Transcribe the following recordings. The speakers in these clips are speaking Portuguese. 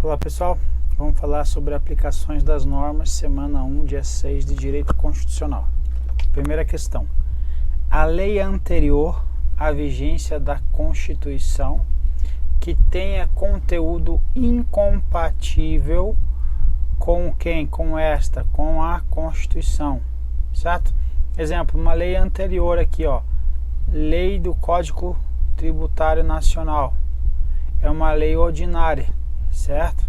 Olá pessoal, vamos falar sobre aplicações das normas, semana 1, dia 6 de Direito Constitucional. Primeira questão: a lei anterior à vigência da Constituição que tenha conteúdo incompatível com quem? Com esta, com a Constituição, certo? Exemplo, uma lei anterior aqui, ó, Lei do Código Tributário Nacional, é uma lei ordinária, certo?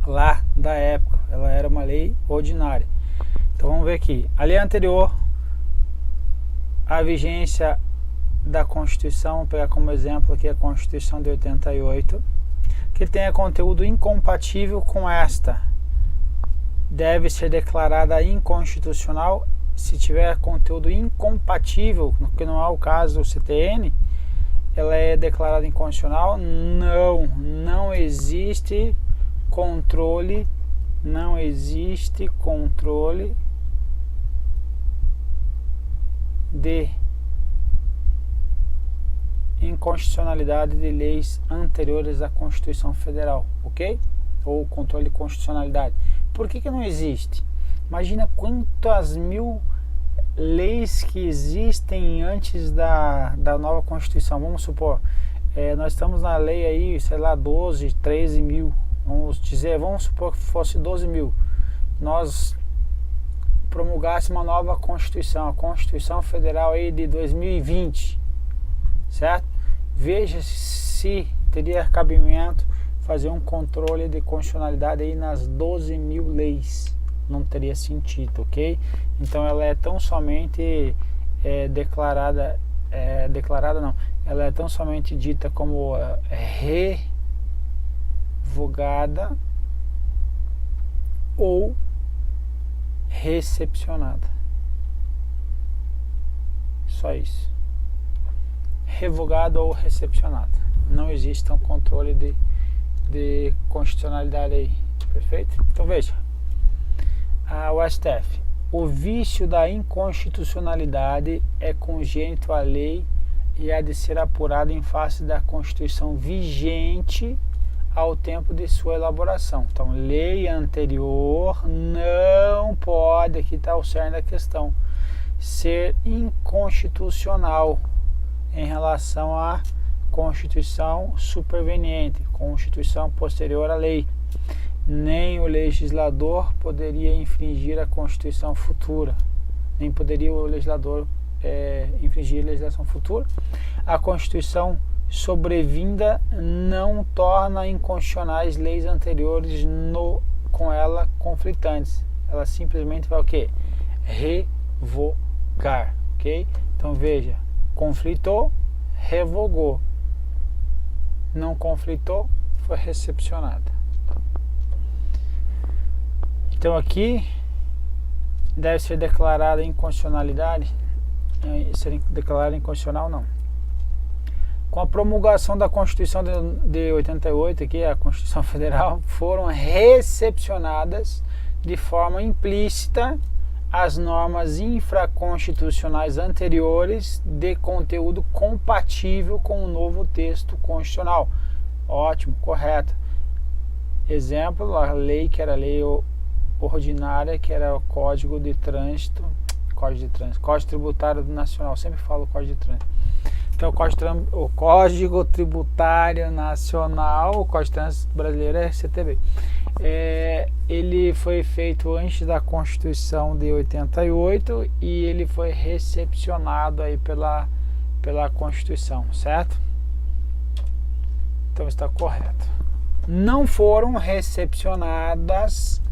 Lá da época, ela era uma lei ordinária. Então vamos ver aqui, a lei anterior à vigência da Constituição, vou pegar como exemplo aqui a Constituição de 88, que tenha conteúdo incompatível com esta, deve ser declarada inconstitucional se tiver conteúdo incompatível, que não é o caso do CTN, ela é declarada inconstitucional. Não existe controle, de inconstitucionalidade de leis anteriores à Constituição Federal, ok? Ou controle de constitucionalidade. Por que não existe? Imagina quantas mil leis que existem antes da nova Constituição. Vamos supor, nós estamos na lei aí, sei lá, 12, 13 mil, vamos supor que fosse 12 mil, nós promulgássemos uma nova Constituição, a Constituição Federal aí de 2020, certo? Veja se teria cabimento fazer um controle de constitucionalidade aí nas 12 mil leis. Não teria sentido, ok? Então ela é tão somente ela é tão somente dita como revogada ou recepcionada. Só isso. Revogada ou recepcionada. Não existe um controle de constitucionalidade aí, perfeito? Então veja, o STF: o vício da inconstitucionalidade é congênito à lei e há de ser apurado em face da Constituição vigente ao tempo de sua elaboração. Então, lei anterior não pode, aqui está o cerne da questão, ser inconstitucional em relação à Constituição superveniente, Constituição posterior à lei. Nem o legislador poderia infringir a Constituição futura, nem poderia o legislador infringir a legislação futura. A Constituição sobrevinda não torna inconstitucionais leis anteriores com ela conflitantes. Ela simplesmente vai o quê? Revogar, ok? Então veja, conflitou, revogou. Não conflitou, foi recepcionada. Então aqui deve ser declarada inconstitucionalidade, ser declarada inconstitucional não. Com a promulgação da Constituição de 88, aqui a Constituição Federal, foram recepcionadas de forma implícita as normas infraconstitucionais anteriores de conteúdo compatível com o novo texto constitucional. Ótimo, correto. Exemplo, a lei que era lei ordinária, que era o Código Tributário Nacional, sempre falo Código de Trânsito. Então o Código Tributário Nacional, o Código de Trânsito brasileiro é CTB. Ele foi feito antes da Constituição de 88 e ele foi recepcionado aí pela Constituição, certo? Então está correto. Não foram recepcionadas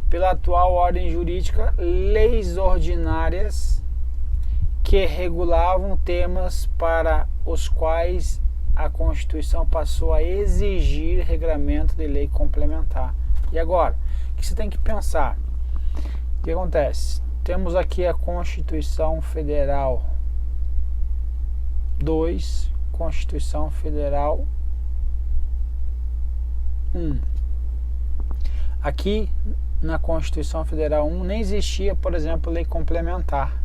pela atual ordem jurídica leis ordinárias que regulavam temas para os quais a Constituição passou a exigir regramento de lei complementar. E agora, o que você tem que pensar? O que acontece? Temos aqui a Constituição Federal 2, Constituição Federal 1. Aqui na Constituição Federal 1 nem existia, por exemplo, lei complementar.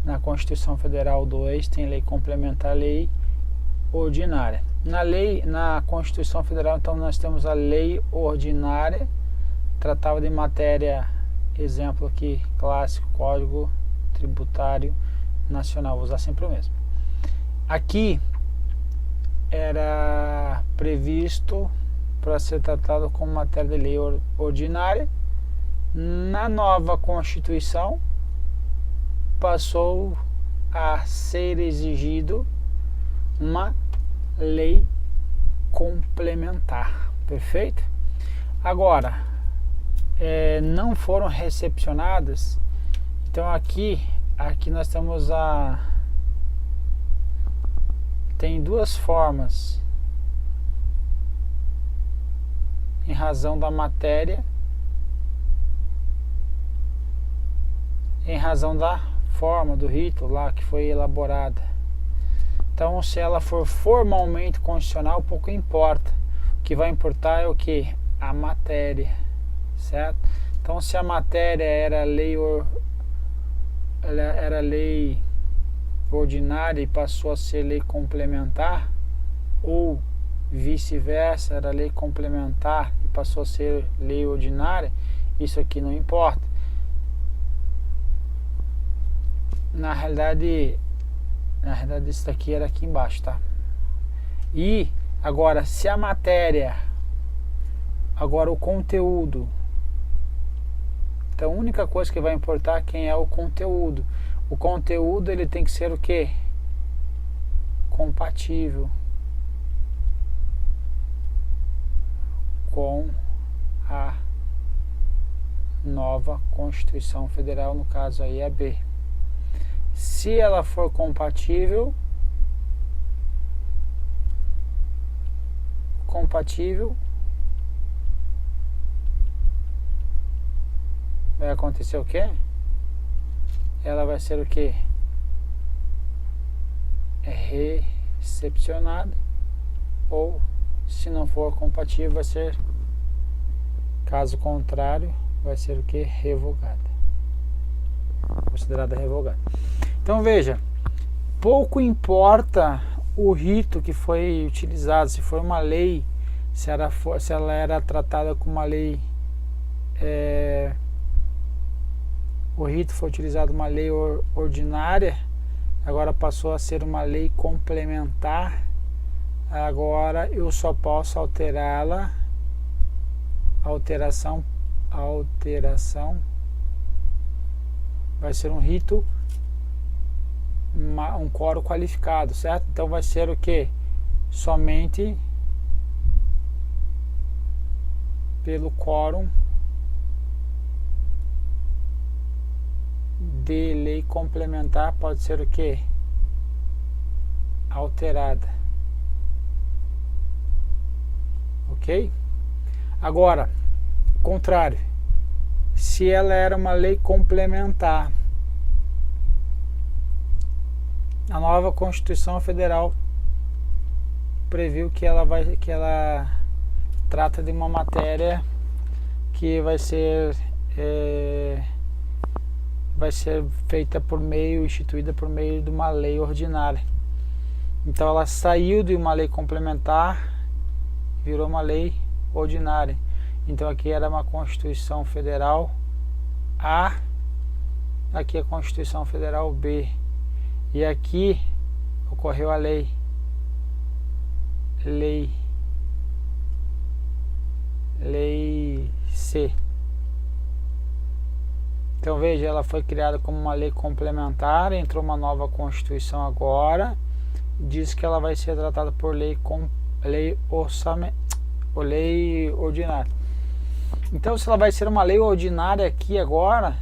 Na Constituição Federal 2 tem lei complementar, lei ordinária. Na Constituição Federal, então, nós temos a lei ordinária, tratava de matéria, exemplo aqui, clássico, Código Tributário Nacional, vou usar sempre o mesmo. Aqui era previsto para ser tratado como matéria de lei ordinária. Na nova Constituição passou a ser exigido uma lei complementar, perfeito? Agora, não foram recepcionadas, então aqui nós temos tem duas formas, em razão da matéria, em razão da forma do rito lá que foi elaborada. Então, se ela for formalmente constitucional, pouco importa. O que vai importar é o que? A matéria, certo? Então, se a matéria era lei ordinária e passou a ser lei complementar, ou vice-versa, era lei complementar e passou a ser lei ordinária, isso aqui não importa. Na realidade isso daqui era aqui embaixo, tá? E agora, se a matéria, agora o conteúdo, então a única coisa que vai importar quem é o conteúdo. O conteúdo, ele tem que ser o quê? Compatível com a nova Constituição Federal, no caso aí a B. Se ela for compatível, vai acontecer o quê? Ela vai ser o quê? Recepcionada, ou se não for compatível, vai ser, caso contrário, vai ser o quê? Revogada. Considerada revogada. Então veja, pouco importa o rito que foi utilizado, se foi uma lei, se ela era tratada como uma lei, o rito foi utilizado uma lei ordinária, agora passou a ser uma lei complementar, agora eu só posso alterá-la, alteração vai ser um rito, um quórum qualificado, certo? Então vai ser o que? Somente pelo quórum de lei complementar pode ser o que? Alterada. Ok? Agora, contrário, se ela era uma lei complementar, a nova Constituição Federal previu que ela trata de uma matéria que vai ser feita instituída por meio de uma lei ordinária. Então ela saiu de uma lei complementar, virou uma lei ordinária. Então aqui era uma Constituição Federal A, aqui é a Constituição Federal B. E aqui ocorreu a lei C. Então veja, ela foi criada como uma lei complementar, entrou uma nova Constituição agora, diz que ela vai ser tratada por lei ordinária. Então, se ela vai ser uma lei ordinária aqui agora,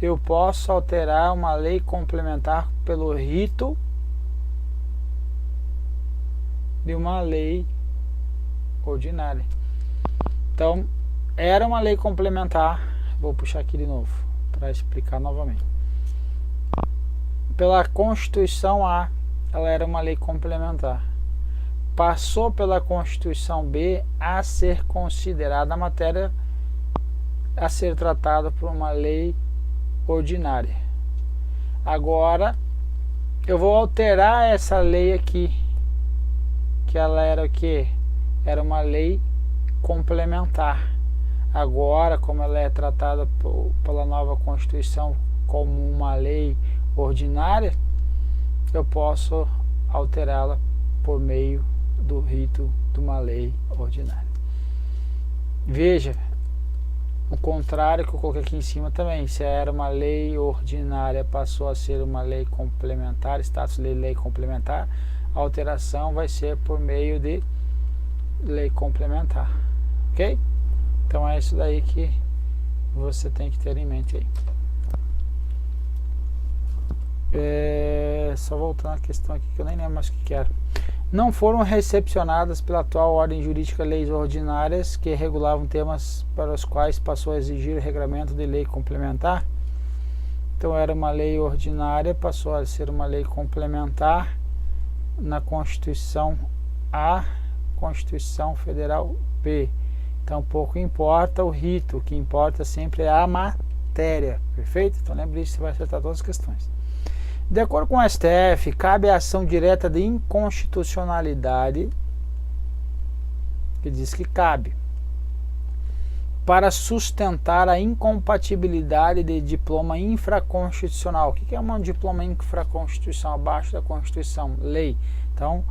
eu posso alterar uma lei complementar pelo rito de uma lei ordinária. Então, era uma lei complementar, vou puxar aqui de novo para explicar novamente. Pela Constituição A, ela era uma lei complementar. Passou pela Constituição B a ser considerada a matéria a ser tratada por uma lei ordinária. Agora eu vou alterar essa lei aqui que ela era o quê? Era uma lei complementar. Agora, como ela é tratada pela nova Constituição como uma lei ordinária, eu posso alterá-la por meio do rito de uma lei ordinária. Veja, o contrário que eu coloquei aqui em cima também. Se era uma lei ordinária, passou a ser uma lei complementar, status de lei complementar, a alteração vai ser por meio de lei complementar. Ok? Então é isso daí que você tem que ter em mente aí. Só voltando à questão aqui que eu nem lembro mais o que era. Não foram recepcionadas pela atual ordem jurídica leis ordinárias que regulavam temas para os quais passou a exigir regramento de lei complementar. Então era uma lei ordinária, passou a ser uma lei complementar na Constituição A, Constituição Federal B. Então pouco importa o rito, o que importa sempre é a matéria, perfeito? Então lembre disso, você vai acertar todas as questões. De acordo com o STF, cabe a ação direta de inconstitucionalidade, que diz que cabe, para sustentar a incompatibilidade de diploma infraconstitucional. O que é um diploma infraconstitucional? Abaixo da Constituição, lei. Então,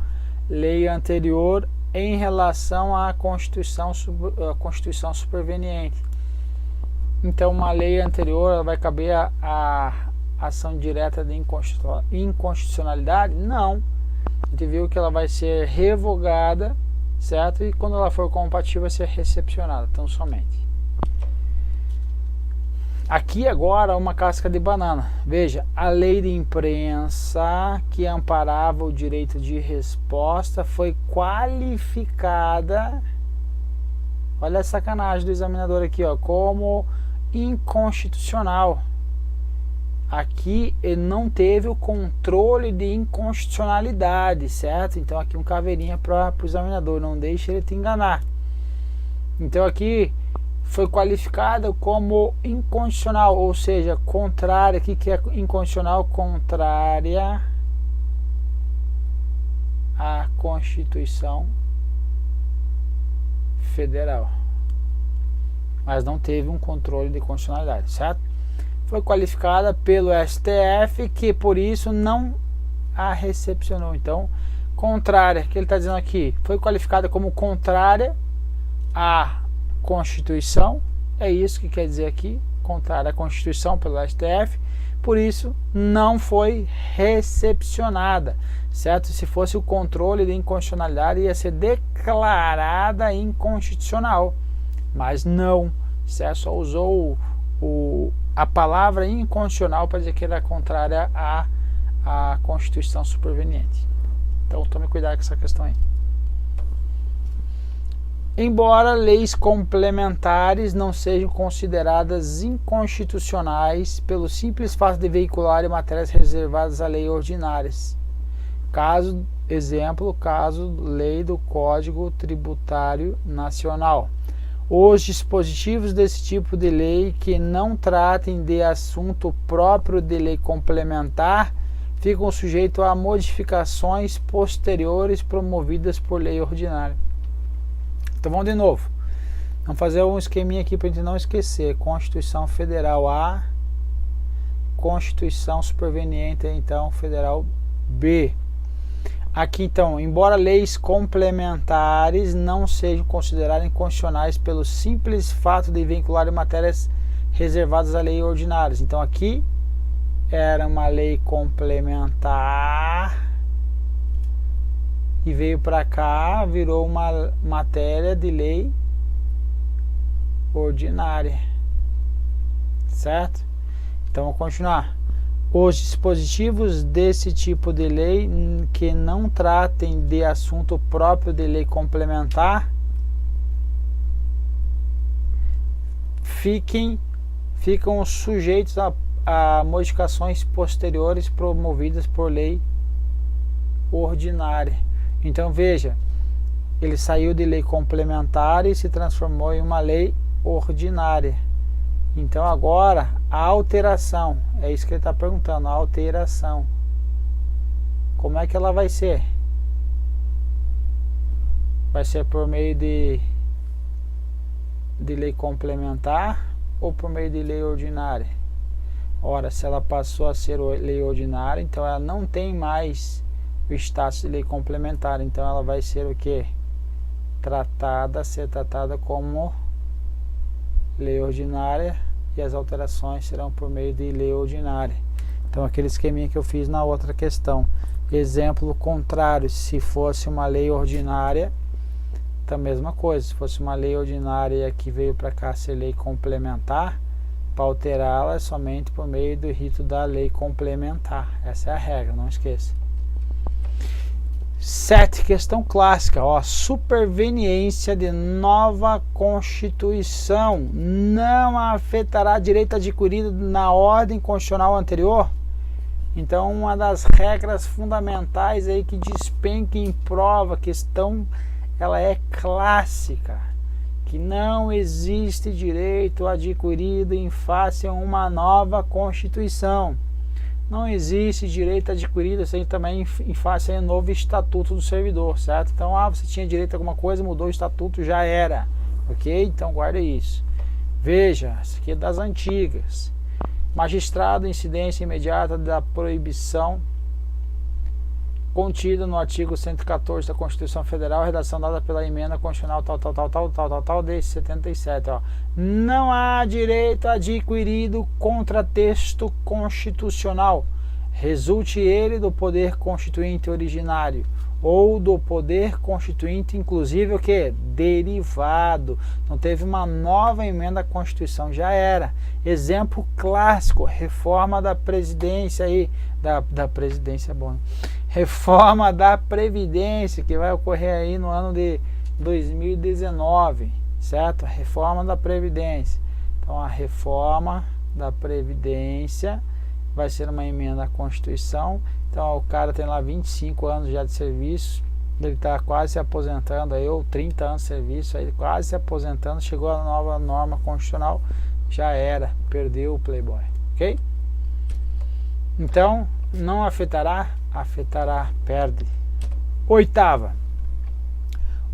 lei anterior em relação à Constituição superveniente. Então, uma lei anterior ela vai caber a ação direta de inconstitucionalidade? Não. A gente viu que ela vai ser revogada, certo? E quando ela for compatível, vai ser recepcionada, tão somente. Aqui agora uma casca de banana. Veja, a lei de imprensa que amparava o direito de resposta foi qualificada, olha a sacanagem do examinador aqui, ó, como inconstitucional. Aqui ele não teve o controle de inconstitucionalidade, certo? Então aqui um caveirinha para o examinador, não deixe ele te enganar. Então aqui foi qualificada como inconstitucional, ou seja, contrária. O que é inconstitucional? Contrária à Constituição Federal. Mas não teve um controle de constitucionalidade, certo? Foi qualificada pelo STF, que por isso não a recepcionou. Então, contrária, que ele está dizendo aqui, foi qualificada como contrária à Constituição, é isso que quer dizer aqui, contrária à Constituição pelo STF, por isso não foi recepcionada, certo? Se fosse o controle de inconstitucionalidade, ia ser declarada inconstitucional, mas não, certo? Só usou a palavra inconstitucional para dizer que era contrária à Constituição superveniente. Então tome cuidado com essa questão aí. Embora leis complementares não sejam consideradas inconstitucionais pelo simples fato de veicularem matérias reservadas a leis ordinárias. Exemplo, lei do Código Tributário Nacional. Os dispositivos desse tipo de lei que não tratem de assunto próprio de lei complementar ficam sujeitos a modificações posteriores promovidas por lei ordinária. Então vamos de novo. Vamos fazer um esqueminha aqui para a gente não esquecer. Constituição Federal A, Constituição Superveniente, então, Federal B. Aqui então, embora leis complementares não sejam consideradas inconstitucionais pelo simples fato de vincularem matérias reservadas a leis ordinárias. Então aqui era uma lei complementar e veio para cá, virou uma matéria de lei ordinária, certo? Então vamos continuar. Os dispositivos desse tipo de lei que não tratem de assunto próprio de lei complementar ficam sujeitos a modificações posteriores promovidas por lei ordinária. Então veja, ele saiu de lei complementar e se transformou em uma lei ordinária. Então agora a alteração, é isso que ele está perguntando, a alteração, como é que ela vai ser? Vai ser por meio de lei complementar ou por meio de lei ordinária? Ora, se ela passou a ser lei ordinária, então ela não tem mais o status de lei complementar, então ela vai ser o que? Ser tratada como lei ordinária, e as alterações serão por meio de lei ordinária. Então aquele esqueminha que eu fiz na outra questão. Exemplo contrário, se fosse uma lei ordinária, então a mesma coisa, se fosse uma lei ordinária que veio para cá ser lei complementar, para alterá-la é somente por meio do rito da lei complementar. Essa é a regra, não esqueça. 7, questão clássica, ó, superveniência de nova Constituição não afetará direito adquirido na ordem constitucional anterior? Então, uma das regras fundamentais aí que despenca em prova, a questão, ela é clássica, que não existe direito adquirido em face a uma nova Constituição. Não existe direito adquirido assim, também em face a um novo estatuto do servidor, certo? Então, você tinha direito a alguma coisa, mudou o estatuto, já era, ok? Então, guarda isso. Veja, isso aqui é das antigas. Magistrado, incidência imediata da proibição contida no artigo 114 da Constituição Federal, redação dada pela emenda constitucional tal de 77, ó. Não há direito adquirido contra texto constitucional, resulte ele do poder constituinte originário ou do poder constituinte, inclusive o que? Derivado. Não teve uma nova emenda à Constituição, já era. Exemplo clássico, reforma da Presidência aí, da Presidência é bom, né? Reforma da Previdência, que vai ocorrer aí no ano de 2019, certo? A reforma da Previdência. Então, a reforma da Previdência vai ser uma emenda à Constituição. Então, o cara tem lá 25 anos já de serviço, ele está quase se aposentando, aí, ou 30 anos de serviço, aí quase se aposentando, chegou a nova norma constitucional, já era, perdeu o playboy, ok? Então, não afetará? Afetará, perde. 8ª,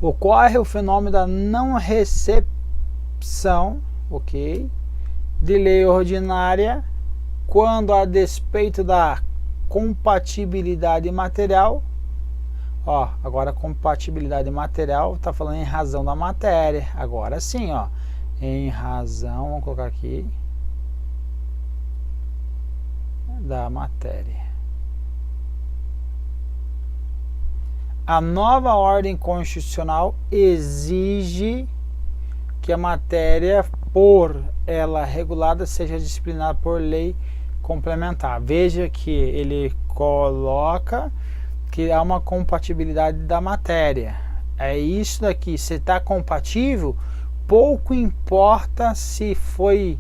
ocorre o fenômeno da não recepção, ok, de lei ordinária quando, a despeito da compatibilidade material, ó, agora compatibilidade material está falando em razão da matéria, agora sim, ó, em razão, vamos colocar aqui, da matéria. A nova ordem constitucional exige que a matéria, por ela regulada, seja disciplinada por lei complementar. Veja que ele coloca que há uma compatibilidade da matéria. É isso daqui, se está compatível, pouco importa se foi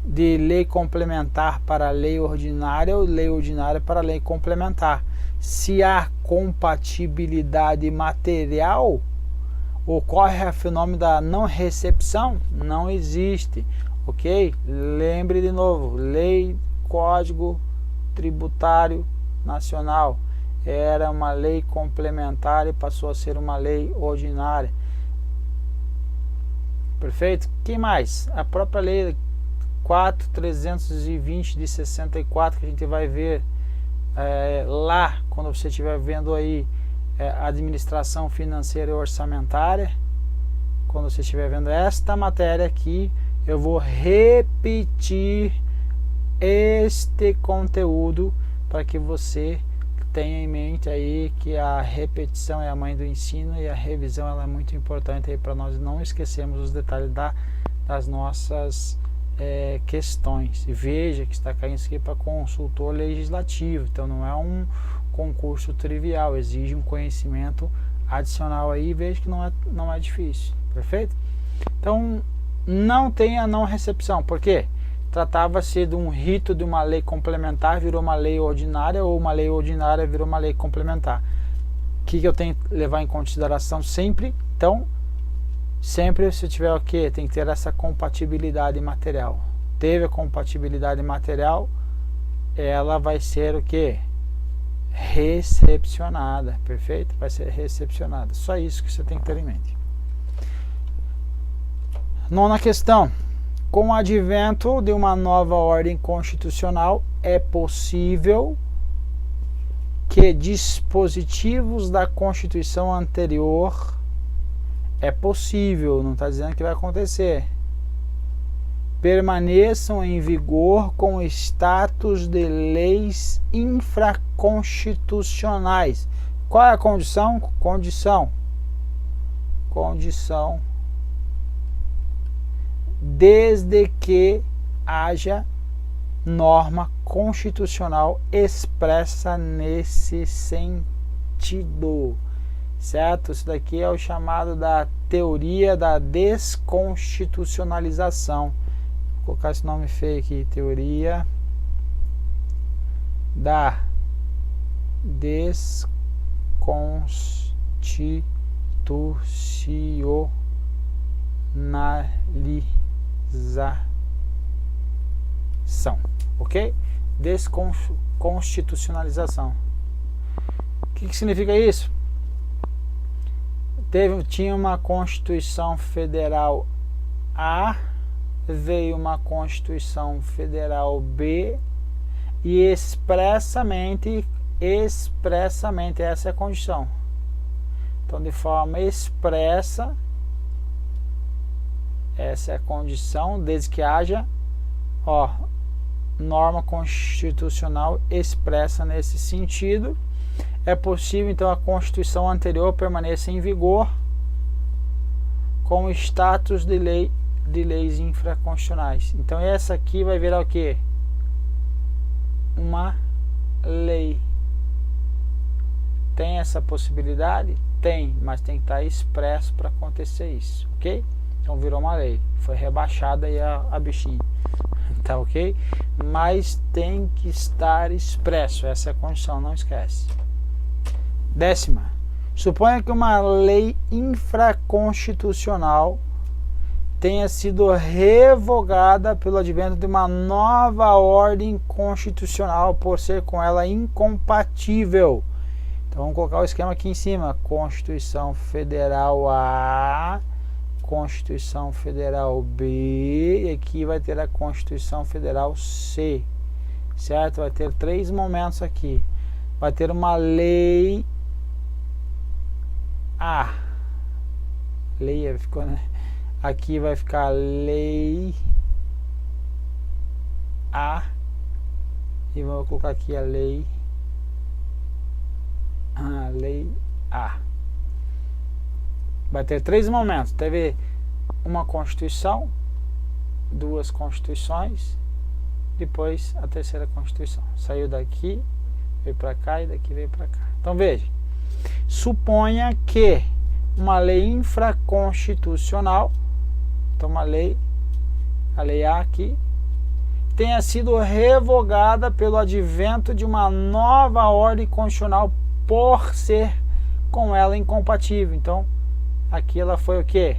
de lei complementar para lei ordinária ou lei ordinária para lei complementar. Se há compatibilidade material, ocorre o fenômeno da não recepção? Não existe, ok? Lembre de novo, lei, Código Tributário Nacional era uma lei complementar e passou a ser uma lei ordinária. Perfeito? Que mais? A própria lei 4.320 de 64, que a gente vai ver lá, quando você estiver vendo aí administração financeira e orçamentária, quando você estiver vendo esta matéria aqui, eu vou repetir este conteúdo para que você tenha em mente aí que a repetição é a mãe do ensino e a revisão ela é muito importante aí para nós não esquecermos os detalhes das nossas questões. E veja que está caindo isso aqui para consultor legislativo, então não é um concurso trivial, exige um conhecimento adicional aí, veja que não é difícil, perfeito? Então não tem a não recepção, por quê? Tratava-se de um rito de uma lei complementar, virou uma lei ordinária, ou uma lei ordinária virou uma lei complementar. O que eu tenho que levar em consideração sempre? Então, sempre se tiver o que? Tem que ter essa compatibilidade material. Teve a compatibilidade material, ela vai ser o que? recepcionada, perfeito? Vai ser recepcionada. Só isso que você tem que ter em mente. Nona questão. Com o advento de uma nova ordem constitucional, é possível que dispositivos da Constituição anterior, é possível, não está dizendo que vai acontecer, permaneçam em vigor com status de leis infraconstitucionais. Qual é a condição? Condição desde que haja norma constitucional expressa nesse sentido, certo? Isso daqui é o chamado da teoria da desconstitucionalização. Vou colocar esse nome feio aqui, teoria da desconstitucionalização, ok? Desconstitucionalização. O que significa isso? Tinha uma Constituição Federal A, veio uma Constituição Federal B e expressamente essa é a condição. Então, de forma expressa, essa é a condição, desde que haja norma constitucional expressa nesse sentido. É possível, então, a Constituição anterior permaneça em vigor com o status de leis infraconstitucionais. Então, essa aqui vai virar o quê? Uma lei. Tem essa possibilidade? Tem, mas tem que estar expresso para acontecer isso, ok? Então virou uma lei, foi rebaixada aí a bichinha, tá ok? Mas tem que estar expresso, essa é a condição, não esquece. 10ª, suponha que uma lei infraconstitucional tenha sido revogada pelo advento de uma nova ordem constitucional por ser com ela incompatível. Então vamos colocar o esquema aqui em cima, Constituição Federal A, Constituição Federal B, e aqui vai ter a Constituição Federal C, certo? Vai ter 3 momentos aqui. Vai ter uma lei A, lei ficou, né? Aqui vai ficar lei A, e vou colocar aqui a lei A. Vai ter 3 momentos. Teve uma Constituição, 2 Constituições, depois a 3ª Constituição. Saiu daqui, veio para cá e daqui veio para cá. Então veja, suponha que uma lei infraconstitucional, então a lei A aqui, tenha sido revogada pelo advento de uma nova ordem constitucional por ser com ela incompatível. Então aqui ela foi o quê?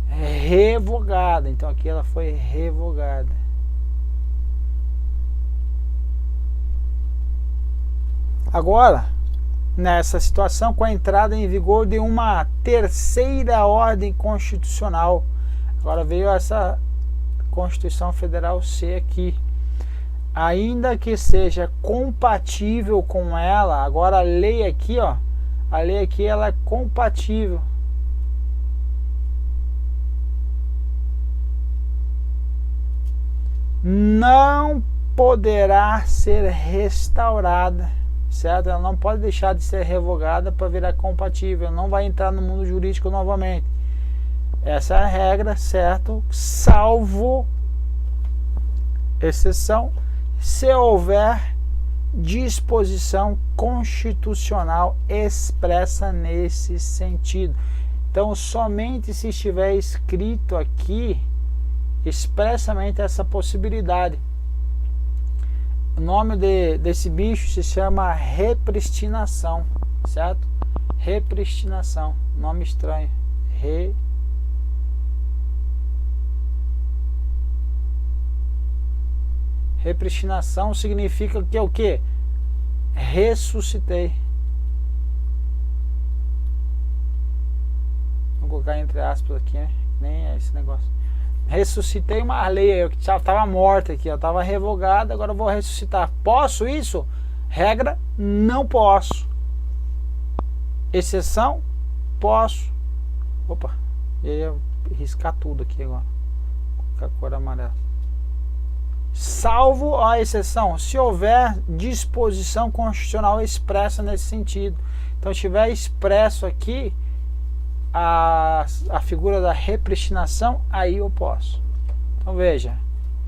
Revogada. Então aqui ela foi revogada. Agora, nessa situação, com a entrada em vigor de uma 3ª ordem constitucional, agora veio essa Constituição Federal C aqui, ainda que seja compatível com ela, agora a lei aqui, a lei aqui ela é compatível. Não poderá ser restaurada, certo? Ela não pode deixar de ser revogada para virar compatível, não vai entrar no mundo jurídico novamente. Essa é a regra, certo? Salvo exceção, se houver disposição constitucional expressa nesse sentido. Então, somente se estiver escrito aqui expressamente essa possibilidade. O nome desse bicho se chama repristinação, certo? Repristinação, nome estranho. Repristinação significa que é o quê? ressuscitei. Vou colocar entre aspas aqui, né? Nem é esse negócio. Ressuscitei uma lei que já estava morta aqui, estava revogada, agora eu vou ressuscitar. Posso isso? Regra, não posso. Exceção, posso. Opa, eu ia riscar tudo aqui agora. Com a cor amarela. Salvo a exceção, se houver disposição constitucional expressa nesse sentido. Então, se tiver expresso aqui a figura da repristinação, aí eu posso. Então veja,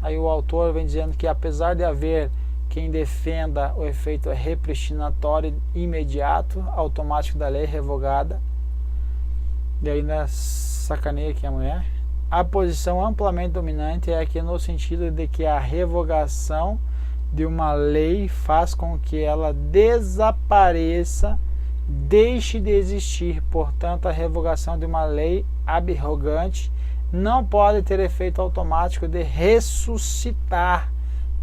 aí o autor vem dizendo que apesar de haver quem defenda o efeito repristinatório imediato, automático da lei revogada, e aí sacaneia aqui a mulher, a posição amplamente dominante é que no sentido de que a revogação de uma lei faz com que ela desapareça, deixe de existir. Portanto, a revogação de uma lei abrogante não pode ter efeito automático de ressuscitar,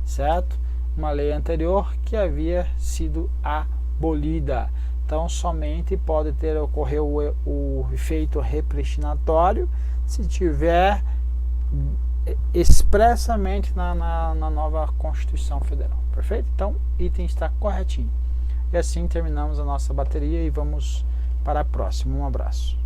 certo? Uma lei anterior que havia sido abolida. Então, somente pode ocorrer o efeito repristinatório se tiver expressamente na nova Constituição Federal. Perfeito? Então, item está corretinho. E assim terminamos a nossa bateria e vamos para a próxima. Um abraço.